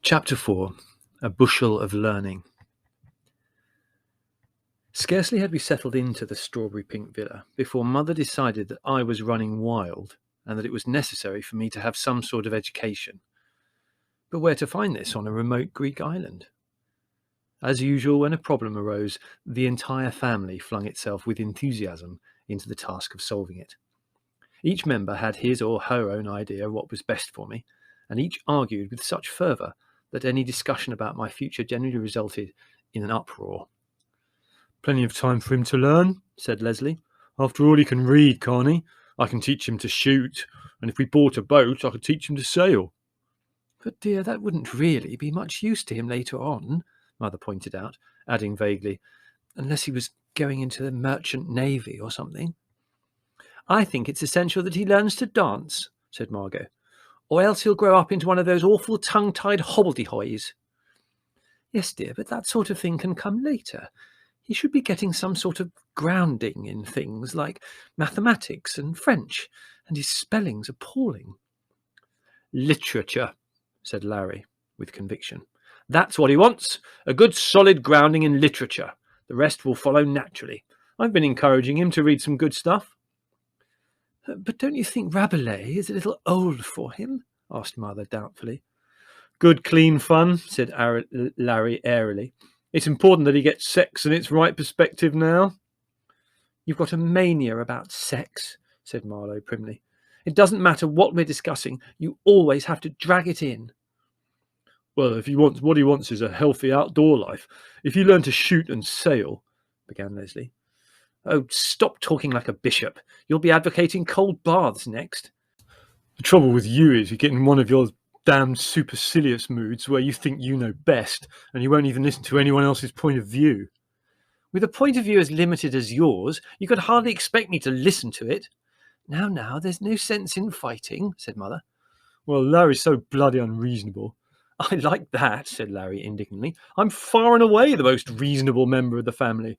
Chapter 4. A Bushel of Learning. Scarcely had we settled into the strawberry-pink villa before Mother decided that I was running wild and that it was necessary for me to have some sort of education. But where to find this on a remote Greek island? As usual, when a problem arose, the entire family flung itself with enthusiasm into the task of solving it. Each member had his or her own idea of what was best for me, and each argued with such fervour that any discussion about my future generally resulted in an uproar. "Plenty of time for him to learn," said Leslie. "After all, he can read, can't he? I can teach him to shoot, and if we bought a boat, I could teach him to sail." "But dear, that wouldn't really be much use to him later on," Mother pointed out, adding vaguely, "unless he was going into the merchant navy or something." "I think it's essential that he learns to dance," said Margot, "or else he'll grow up into one of those awful tongue-tied hobbledehoys." "Yes, dear, but that sort of thing can come later. He should be getting some sort of grounding in things like mathematics and French, and his spelling's appalling." "Literature," said Larry with conviction. "That's what he wants, a good solid grounding in literature. The rest will follow naturally. I've been encouraging him to read some good stuff." "But don't you think Rabelais is a little old for him?" asked Mother doubtfully. "Good clean fun," said Larry airily. "It's important that he gets sex in its right perspective now." "You've got a mania about sex," said Marlowe primly. "It doesn't matter what we're discussing, you always have to drag it in." "Well, what he wants is a healthy outdoor life. If you learn to shoot and sail," began Leslie. "Oh, stop talking like a bishop. You'll be advocating cold baths next." "The trouble with you is you get in one of your damned supercilious moods where you think you know best, and you won't even listen to anyone else's point of view." "With a point of view as limited as yours, you could hardly expect me to listen to it." Now, there's no sense in fighting," said Mother. "Well, Larry's so bloody unreasonable." "I like that," said Larry indignantly. "I'm far and away the most reasonable member of the family."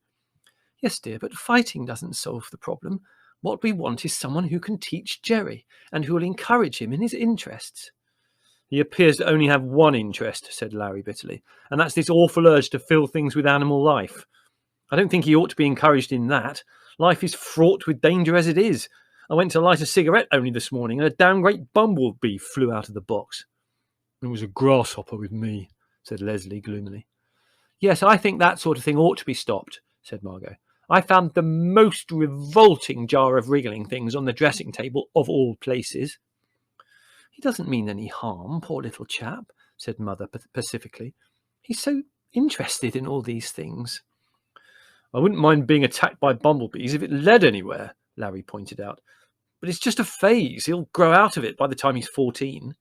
"Yes, dear, but fighting doesn't solve the problem. What we want is someone who can teach Gerry and who will encourage him in his interests." "He appears to only have one interest," said Larry bitterly, "and that's this awful urge to fill things with animal life. I don't think he ought to be encouraged in that. Life is fraught with danger as it is. I went to light a cigarette only this morning, and a damn great bumblebee flew out of the box." "It was a grasshopper with me," said Leslie gloomily. "Yes, I think that sort of thing ought to be stopped," said Margot. "I found the most revolting jar of wriggling things on the dressing table, of all places." "He doesn't mean any harm, poor little chap," said Mother pacifically. "He's so interested in all these things." "I wouldn't mind being attacked by bumblebees if it led anywhere," Larry pointed out. "But it's just a phase. He'll grow out of it by the time he's 14.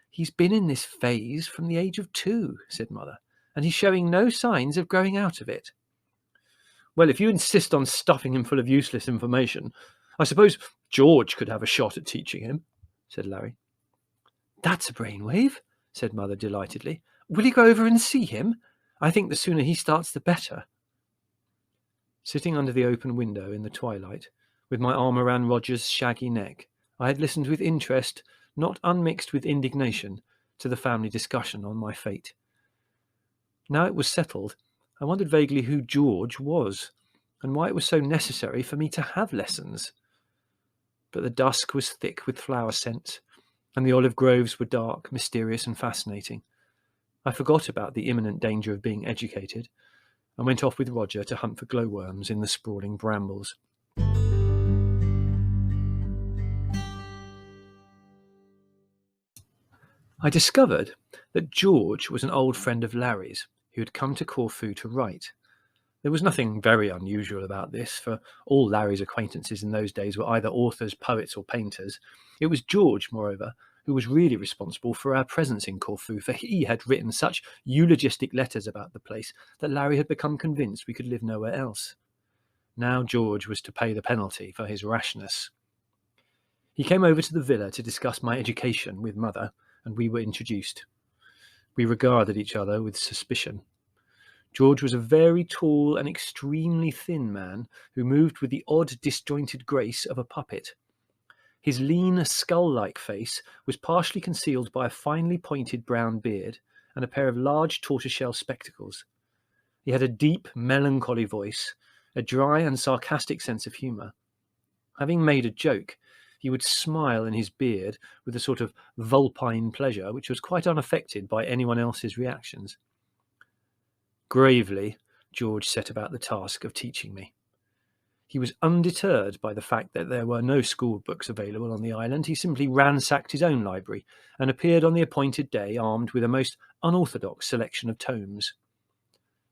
"He's been in this phase from the age of 2, said Mother, "and he's showing no signs of growing out of it." "Well, if you insist on stuffing him full of useless information, I suppose George could have a shot at teaching him," said Larry. "That's a brainwave," said Mother delightedly. "Will you go over and see him? I think the sooner he starts, the better." Sitting under the open window in the twilight, with my arm around Roger's shaggy neck, I had listened with interest, not unmixed with indignation, to the family discussion on my fate. Now it was settled, I wondered vaguely who George was, and why it was so necessary for me to have lessons. But the dusk was thick with flower scents, and the olive groves were dark, mysterious, and fascinating. I forgot about the imminent danger of being educated, and went off with Roger to hunt for glowworms in the sprawling brambles. I discovered that George was an old friend of Larry's, who had come to Corfu to write. There was nothing very unusual about this, for all Larry's acquaintances in those days were either authors, poets, or painters. It was George, moreover, who was really responsible for our presence in Corfu, for he had written such eulogistic letters about the place that Larry had become convinced we could live nowhere else. Now George was to pay the penalty for his rashness. He came over to the villa to discuss my education with Mother, and we were introduced. We regarded each other with suspicion. George was a very tall and extremely thin man who moved with the odd disjointed grace of a puppet. His lean, skull-like face was partially concealed by a finely pointed brown beard, and a pair of large tortoiseshell spectacles. He had a deep, melancholy voice, a dry and sarcastic sense of humour. Having made a joke, he would smile in his beard with a sort of vulpine pleasure which was quite unaffected by anyone else's reactions. Gravely, George set about the task of teaching me. He was undeterred by the fact that there were no school books available on the island. He simply ransacked his own library and appeared on the appointed day armed with a most unorthodox selection of tomes.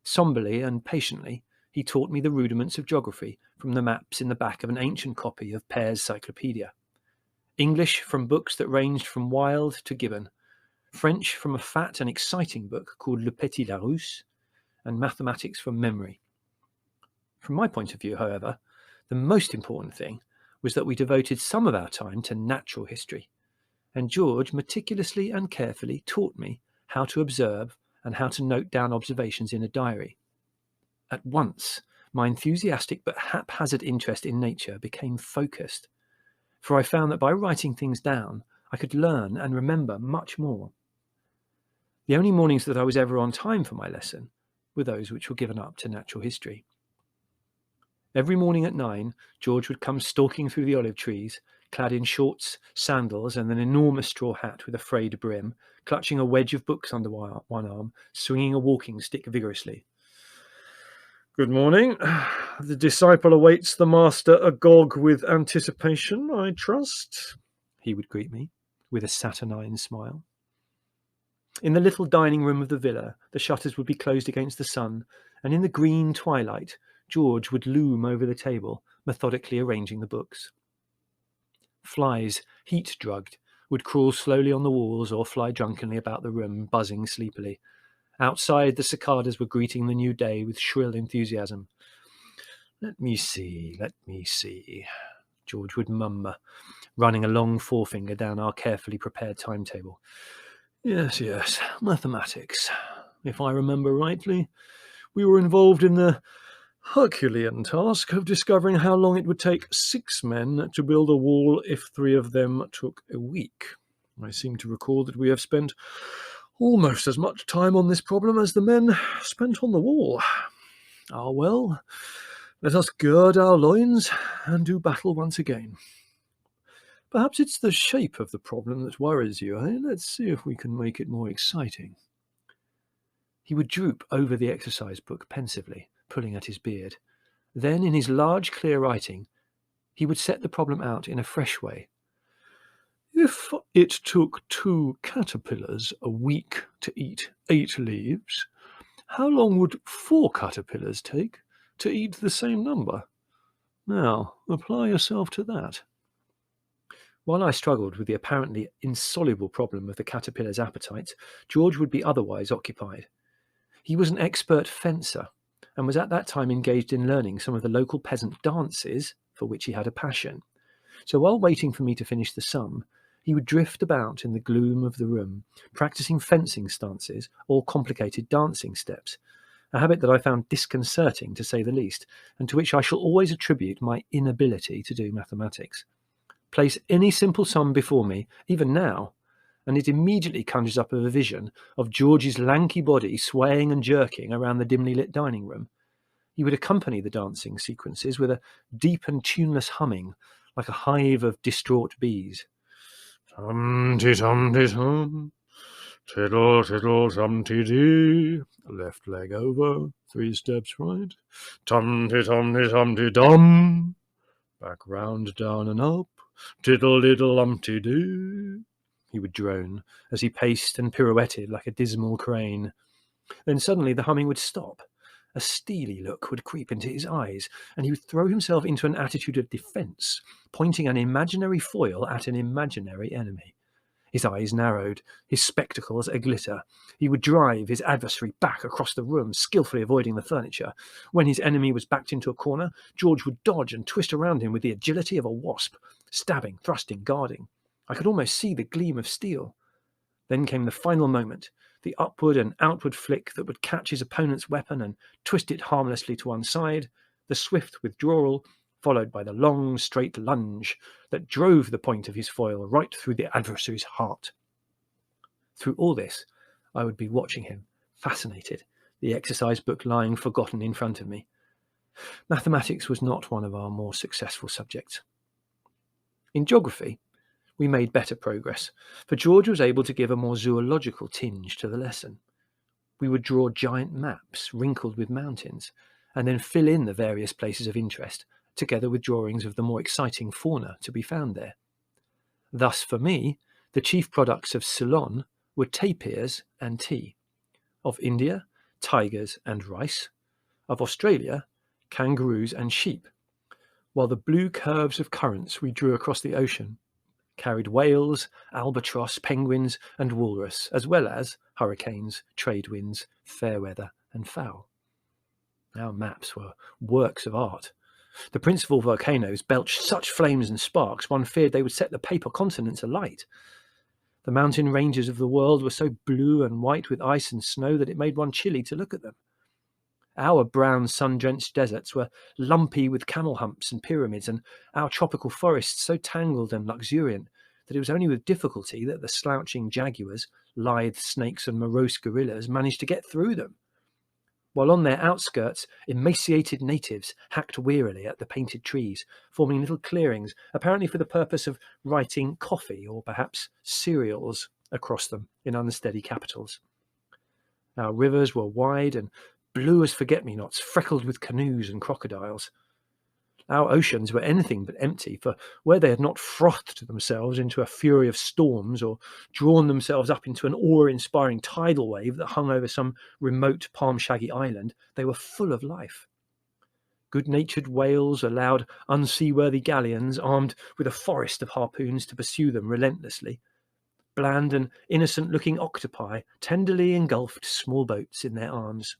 Somberly and patiently, he taught me the rudiments of geography from the maps in the back of an ancient copy of Pear's Cyclopedia, English from books that ranged from Wilde to Gibbon, French from a fat and exciting book called Le Petit Larousse, and mathematics from memory. From my point of view, however, the most important thing was that we devoted some of our time to natural history, and George meticulously and carefully taught me how to observe and how to note down observations in a diary. At once, my enthusiastic but haphazard interest in nature became focused, for I found that by writing things down, I could learn and remember much more. The only mornings that I was ever on time for my lesson were those which were given up to natural history. Every morning at 9, George would come stalking through the olive trees, clad in shorts, sandals, and an enormous straw hat with a frayed brim, clutching a wedge of books under one arm, swinging a walking stick vigorously. "Good morning. The disciple awaits the master agog with anticipation, I trust," he would greet me, with a saturnine smile. In the little dining room of the villa, the shutters would be closed against the sun, and in the green twilight, George would loom over the table, methodically arranging the books. Flies, heat-drugged, would crawl slowly on the walls or fly drunkenly about the room, buzzing sleepily. Outside, the cicadas were greeting the new day with shrill enthusiasm. Let me see, George would murmur, running a long forefinger down our carefully prepared timetable. Yes, mathematics. If I remember rightly, we were involved in the Herculean task of discovering how long it would take 6 men to build a wall if 3 of them took a week. I seem to recall that we have spent almost as much time on this problem as the men spent on the wall. Ah, well, let us gird our loins and do battle once again. Perhaps it's the shape of the problem that worries you, eh? Let's see if we can make it more exciting. He would droop over the exercise book pensively, pulling at his beard. Then, in his large, clear writing, he would set the problem out in a fresh way. If it took 2 caterpillars a week to eat 8 leaves, how long would 4 caterpillars take to eat the same number? Now, apply yourself to that. While I struggled with the apparently insoluble problem of the caterpillar's appetites, George would be otherwise occupied. He was an expert fencer, and was at that time engaged in learning some of the local peasant dances for which he had a passion. So while waiting for me to finish the sum, he would drift about in the gloom of the room, practicing fencing stances or complicated dancing steps, a habit that I found disconcerting, to say the least, and to which I shall always attribute my inability to do mathematics. Place any simple sum before me, even now, and it immediately conjures up a vision of George's lanky body swaying and jerking around the dimly lit dining room. He would accompany the dancing sequences with a deep and tuneless humming, like a hive of distraught bees. Tum-ti-tum-ti-tum, tiddle-tiddle-tum-ti-dee, left leg over, 3 steps right, tum-ti-tum-ti-tum-ti-dum, back round, down and up, tiddle-diddle-um-ti-dee, he would drone as he paced and pirouetted like a dismal crane. Then suddenly the humming would stop. A steely look would creep into his eyes, and he would throw himself into an attitude of defence, pointing an imaginary foil at an imaginary enemy. His eyes narrowed, his spectacles a-glitter. He would drive his adversary back across the room, skillfully avoiding the furniture. When his enemy was backed into a corner, George would dodge and twist around him with the agility of a wasp, stabbing, thrusting, guarding. I could almost see the gleam of steel. Then came the final moment, the upward and outward flick that would catch his opponent's weapon and twist it harmlessly to one side, the swift withdrawal, followed by the long, straight lunge that drove the point of his foil right through the adversary's heart. Through all this, I would be watching him, fascinated, the exercise book lying forgotten in front of me. Mathematics was not one of our more successful subjects. In geography, we made better progress, for George was able to give a more zoological tinge to the lesson. We would draw giant maps wrinkled with mountains, and then fill in the various places of interest, together with drawings of the more exciting fauna to be found there. Thus, for me, the chief products of Ceylon were tapirs and tea, of India, tigers and rice, of Australia, kangaroos and sheep, while the blue curves of currents we drew across the ocean carried whales, albatross, penguins and walrus, as well as hurricanes, trade winds, fair weather and foul. Our maps were works of art. The principal volcanoes belched such flames and sparks one feared they would set the paper continents alight. The mountain ranges of the world were so blue and white with ice and snow that it made one chilly to look at them. Our brown sun-drenched deserts were lumpy with camel humps and pyramids, and our tropical forests so tangled and luxuriant that it was only with difficulty that the slouching jaguars, lithe snakes and morose gorillas managed to get through them, while on their outskirts emaciated natives hacked wearily at the painted trees, forming little clearings, apparently for the purpose of writing coffee or perhaps cereals across them in unsteady capitals. Our rivers were wide and blue as forget-me-nots, freckled with canoes and crocodiles. Our oceans were anything but empty, for where they had not frothed themselves into a fury of storms or drawn themselves up into an awe-inspiring tidal wave that hung over some remote palm-shaggy island, they were full of life. Good-natured whales allowed unseaworthy galleons armed with a forest of harpoons to pursue them relentlessly. Bland and innocent-looking octopi tenderly engulfed small boats in their arms.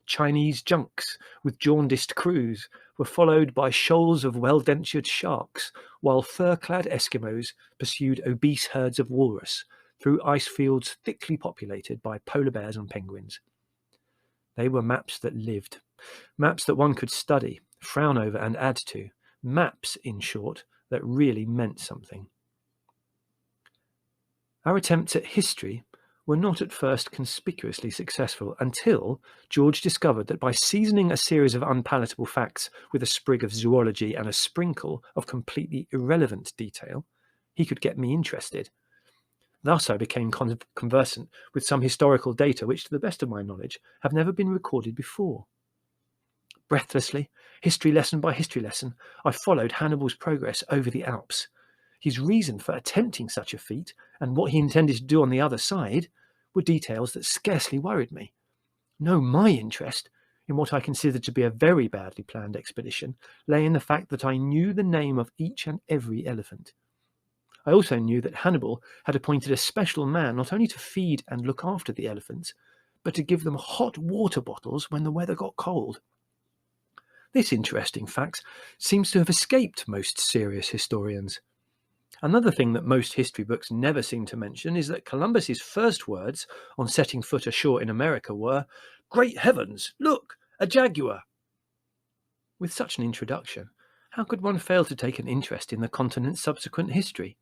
Chinese junks with jaundiced crews were followed by shoals of well-dentured sharks, while fur-clad Eskimos pursued obese herds of walrus through ice fields thickly populated by polar bears and penguins. They were maps that lived, maps that one could study, frown over and add to, maps, in short, that really meant something. Our attempts at history were not at first conspicuously successful until George discovered that by seasoning a series of unpalatable facts with a sprig of zoology and a sprinkle of completely irrelevant detail, he could get me interested. Thus I became conversant with some historical data which, to the best of my knowledge, have never been recorded before. Breathlessly, history lesson by history lesson, I followed Hannibal's progress over the Alps. His reason for attempting such a feat, and what he intended to do on the other side, were details that scarcely worried me. No, my interest, in what I considered to be a very badly planned expedition, lay in the fact that I knew the name of each and every elephant. I also knew that Hannibal had appointed a special man not only to feed and look after the elephants, but to give them hot water bottles when the weather got cold. This interesting fact seems to have escaped most serious historians. Another thing that most history books never seem to mention is that Columbus's first words on setting foot ashore in America were, "Great heavens, look, a jaguar!" With such an introduction, how could one fail to take an interest in the continent's subsequent history?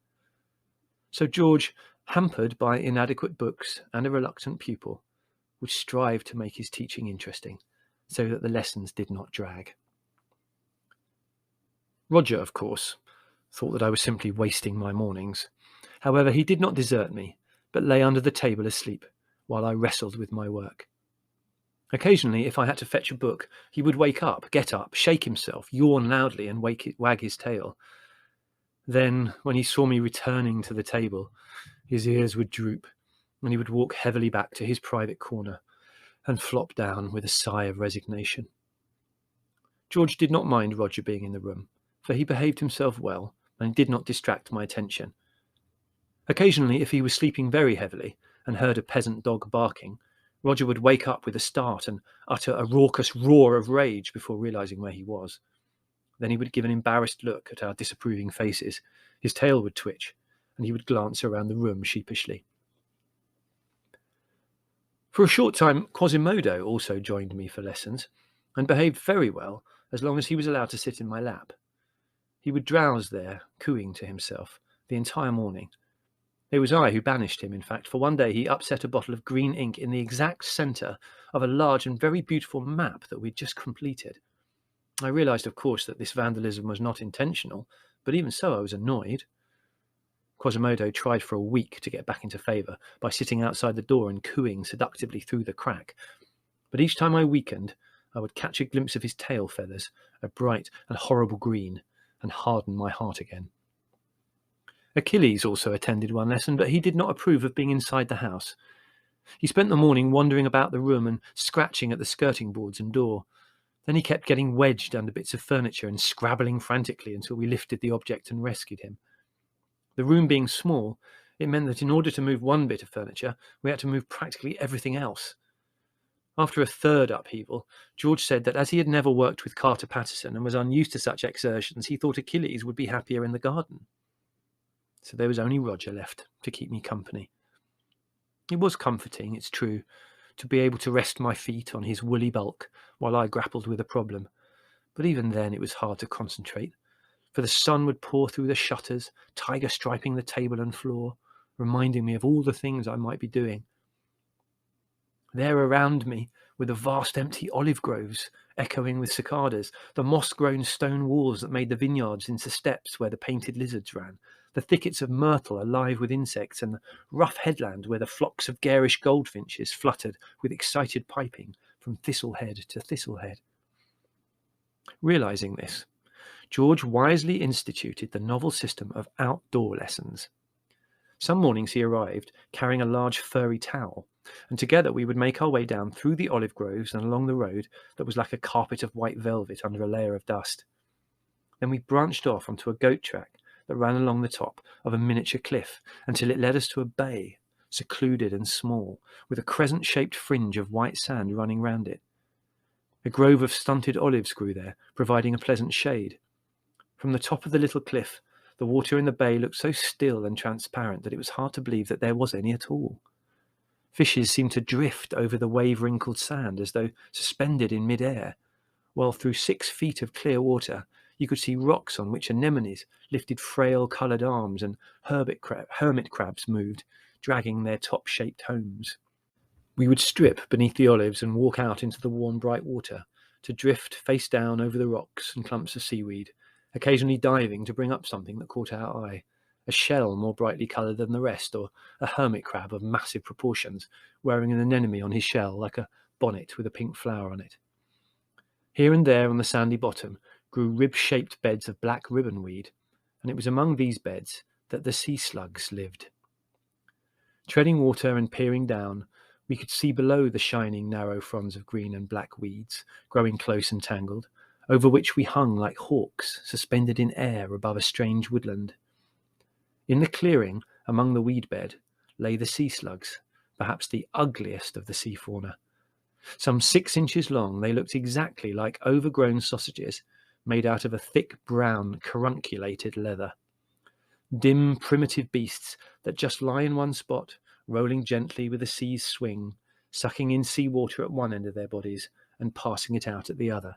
So George, hampered by inadequate books and a reluctant pupil, would strive to make his teaching interesting, so that the lessons did not drag. Roger, of course, thought that I was simply wasting my mornings. However, he did not desert me, but lay under the table asleep, while I wrestled with my work. Occasionally, if I had to fetch a book, he would wake up, get up, shake himself, yawn loudly, and wag his tail. Then, when he saw me returning to the table, his ears would droop, and he would walk heavily back to his private corner, and flop down with a sigh of resignation. George did not mind Roger being in the room, for he behaved himself well, and did not distract my attention. Occasionally, if he was sleeping very heavily and heard a peasant dog barking, Roger would wake up with a start and utter a raucous roar of rage before realizing where he was. Then he would give an embarrassed look at our disapproving faces, his tail would twitch, and he would glance around the room sheepishly. For a short time, Quasimodo also joined me for lessons, and behaved very well as long as he was allowed to sit in my lap. He would drowse there, cooing to himself, the entire morning. It was I who banished him, in fact, for one day he upset a bottle of green ink in the exact centre of a large and very beautiful map that we'd just completed. I realised, of course, that this vandalism was not intentional, but even so I was annoyed. Quasimodo tried for a week to get back into favour by sitting outside the door and cooing seductively through the crack. But each time I weakened, I would catch a glimpse of his tail feathers, a bright and horrible green, and harden my heart again. Achilles also attended one lesson, but he did not approve of being inside the house. He spent the morning wandering about the room and scratching at the skirting boards and door. Then he kept getting wedged under bits of furniture and scrabbling frantically until we lifted the object and rescued him. The room being small, it meant that in order to move one bit of furniture, we had to move practically everything else. After a third upheaval, George said that as he had never worked with Carter Patterson and was unused to such exertions, he thought Achilles would be happier in the garden. So there was only Roger left to keep me company. It was comforting, it's true, to be able to rest my feet on his woolly bulk while I grappled with a problem. But even then it was hard to concentrate, for the sun would pour through the shutters, tiger striping the table and floor, reminding me of all the things I might be doing. There around me were the vast empty olive groves, echoing with cicadas, the moss-grown stone walls that made the vineyards into steps where the painted lizards ran, the thickets of myrtle alive with insects, and the rough headland where the flocks of garish goldfinches fluttered with excited piping from thistlehead to thistlehead. Realising this, George wisely instituted the novel system of outdoor lessons. Some mornings he arrived carrying a large furry towel, and together we would make our way down through the olive groves and along the road that was like a carpet of white velvet under a layer of dust. Then we branched off onto a goat track that ran along the top of a miniature cliff until it led us to a bay, secluded and small, with a crescent-shaped fringe of white sand running round it. A grove of stunted olives grew there, providing a pleasant shade. From the top of the little cliff, the water in the bay looked so still and transparent that it was hard to believe that there was any at all. Fishes seemed to drift over the wave-wrinkled sand as though suspended in mid-air, while through 6 feet of clear water you could see rocks on which anemones lifted frail coloured arms and hermit crabs moved, dragging their top-shaped homes. We would strip beneath the olives and walk out into the warm, bright water, to drift face down over the rocks and clumps of seaweed, occasionally diving to bring up something that caught our eye, a shell more brightly coloured than the rest, or a hermit crab of massive proportions, wearing an anemone on his shell like a bonnet with a pink flower on it. Here and there on the sandy bottom grew rib-shaped beds of black ribbonweed, and it was among these beds that the sea slugs lived. Treading water and peering down, we could see below the shining narrow fronds of green and black weeds, growing close and tangled, over which we hung like hawks suspended in air above a strange woodland. In the clearing among the weed bed lay the sea slugs, perhaps the ugliest of the sea fauna. Some 6 inches long, they looked exactly like overgrown sausages made out of a thick brown carunculated leather. Dim primitive beasts that just lie in one spot, rolling gently with the sea's swing, sucking in sea water at one end of their bodies and passing it out at the other.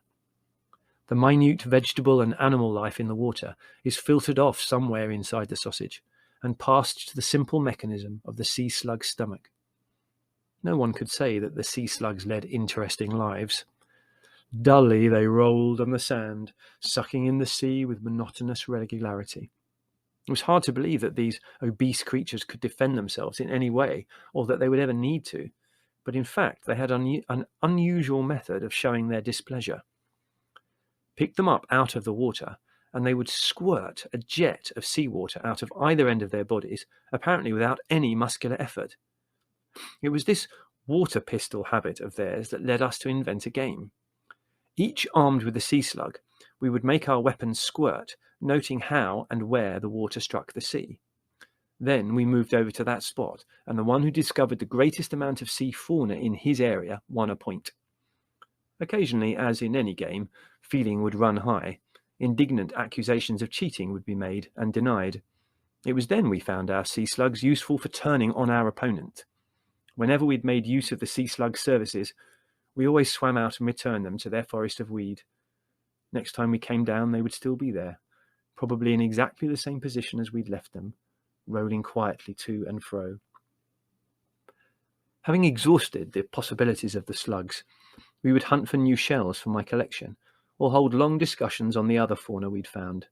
The minute vegetable and animal life in the water is filtered off somewhere inside the sausage and passed to the simple mechanism of the sea slug's stomach. No one could say that the sea slugs led interesting lives. Dully they rolled on the sand, sucking in the sea with monotonous regularity. It was hard to believe that these obese creatures could defend themselves in any way, or that they would ever need to, but in fact they had an unusual method of showing their displeasure. Pick them up out of the water, and they would squirt a jet of seawater out of either end of their bodies, apparently without any muscular effort. It was this water pistol habit of theirs that led us to invent a game. Each armed with a sea slug, we would make our weapons squirt, noting how and where the water struck the sea. Then we moved over to that spot, and the one who discovered the greatest amount of sea fauna in his area won a point. Occasionally, as in any game, feeling would run high. Indignant accusations of cheating would be made and denied. It was then we found our sea slugs useful for turning on our opponent. Whenever we'd made use of the sea slug's services, we always swam out and returned them to their forest of weed. Next time we came down, they would still be there, probably in exactly the same position as we'd left them, rolling quietly to and fro. Having exhausted the possibilities of the slugs, we would hunt for new shells for my collection, or hold long discussions on the other fauna we'd found.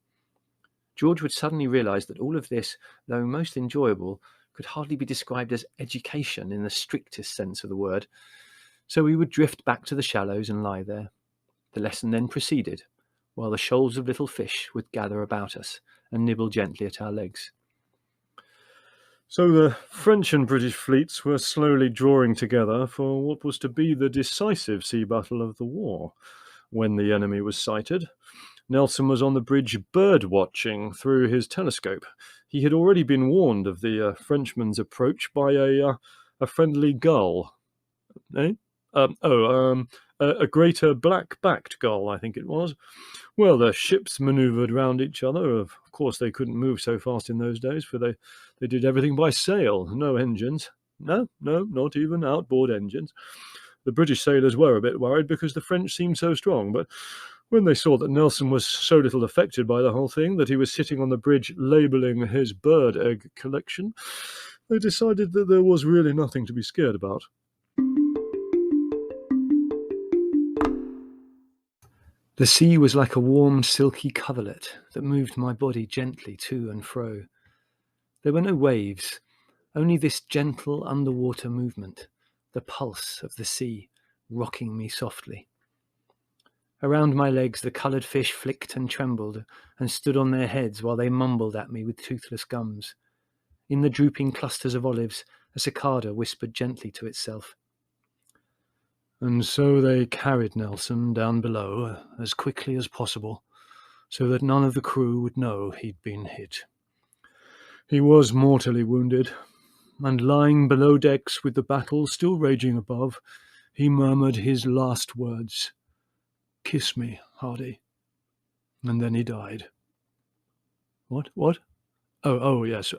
George would suddenly realise that all of this, though most enjoyable, could hardly be described as education in the strictest sense of the word, so we would drift back to the shallows and lie there. The lesson then proceeded, while the shoals of little fish would gather about us and nibble gently at our legs. So the French and British fleets were slowly drawing together for what was to be the decisive sea battle of the war. When the enemy was sighted, Nelson was on the bridge bird-watching through his telescope. He had already been warned of the Frenchman's approach by a friendly gull. A greater black-backed gull, I think it was. Well, the ships manoeuvred round each other. Of course, they couldn't move so fast in those days, for they did everything by sail, no engines. No, not even outboard engines. The British sailors were a bit worried because the French seemed so strong, but when they saw that Nelson was so little affected by the whole thing, that he was sitting on the bridge labelling his bird egg collection, they decided that there was really nothing to be scared about. The sea was like a warm, silky coverlet that moved my body gently to and fro. There were no waves, only this gentle underwater movement, the pulse of the sea, rocking me softly. Around my legs the coloured fish flicked and trembled and stood on their heads while they mumbled at me with toothless gums. In the drooping clusters of olives, a cicada whispered gently to itself. And so they carried Nelson down below as quickly as possible, so that none of the crew would know he'd been hit. He was mortally wounded, and lying below decks with the battle still raging above, he murmured his last words, "Kiss me, Hardy." And then he died. What? Oh, yes.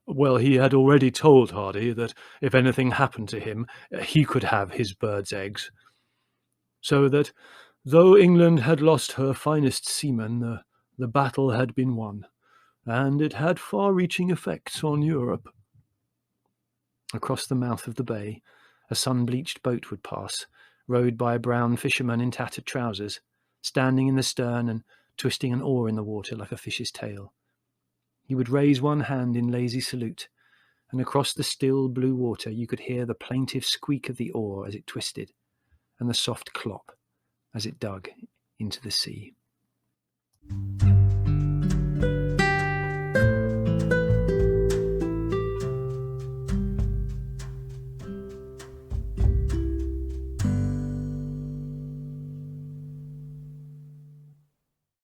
Well, he had already told Hardy that if anything happened to him, he could have his bird's eggs. So that, though England had lost her finest seamen, the battle had been won, and it had far-reaching effects on Europe. Across the mouth of the bay, a sun-bleached boat would pass, rowed by a brown fisherman in tattered trousers, standing in the stern and twisting an oar in the water like a fish's tail. He would raise one hand in lazy salute, and across the still blue water you could hear the plaintive squeak of the oar as it twisted, and the soft clop as it dug into the sea.